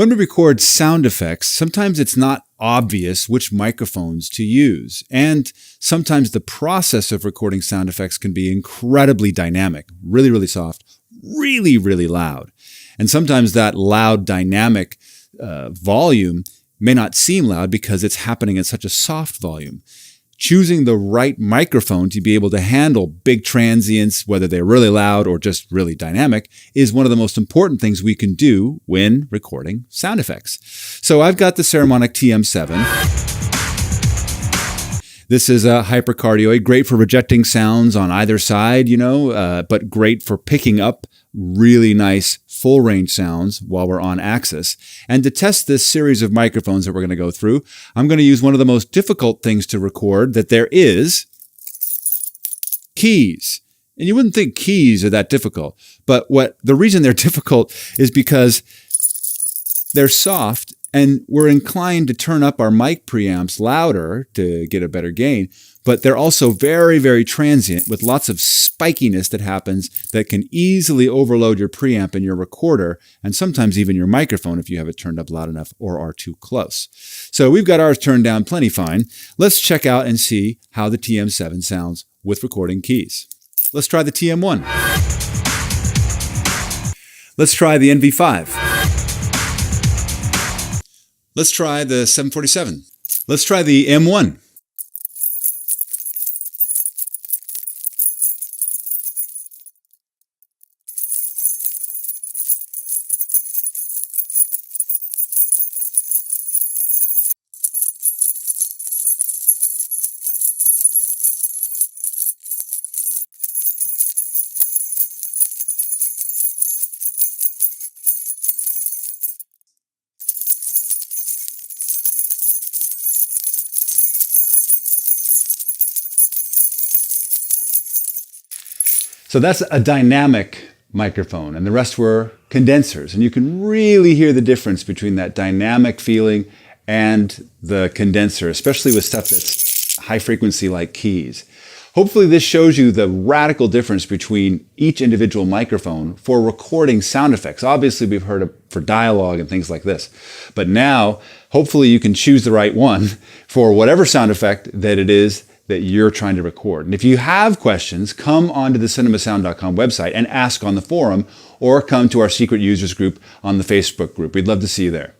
When we record sound effects, sometimes it's not obvious which microphones to use. And sometimes the process of recording sound effects can be incredibly dynamic, really, really soft, really, really loud. And sometimes that loud dynamic volume may not seem loud because it's happening at such a soft volume. Choosing the right microphone to be able to handle big transients, whether they're really loud or just really dynamic, is one of the most important things we can do when recording sound effects. So I've got the Saramonic Tm7. This is a hypercardioid, great for rejecting sounds on either side, but great for picking up really nice full range sounds while we're on axis. And to test this series of microphones that we're going to go through, I'm going to use one of the most difficult things to record that there is, keys. And you wouldn't think keys are that difficult, but the reason they're difficult is because they're soft and we're inclined to turn up our mic preamps louder to get a better gain, but they're also very, very transient with lots of spikiness that happens that can easily overload your preamp and your recorder, and sometimes even your microphone if you have it turned up loud enough or are too close. So we've got ours turned down plenty fine. Let's check out and see how the Tm7 sounds with recording keys. Let's try the Tm1. Let's try the NV-5. Let's try the 747. Let's try the M1. So that's a dynamic microphone, and the rest were condensers. And you can really hear the difference between that dynamic feeling and the condenser, especially with stuff that's high frequency like keys. Hopefully this shows you the radical difference between each individual microphone for recording sound effects. Obviously we've heard of for dialogue and things like this, but now hopefully you can choose the right one for whatever sound effect that it is that you're trying to record. And if you have questions, come onto the cinemasound.com website and ask on the forum, or come to our secret users group on the Facebook group. We'd love to see you there.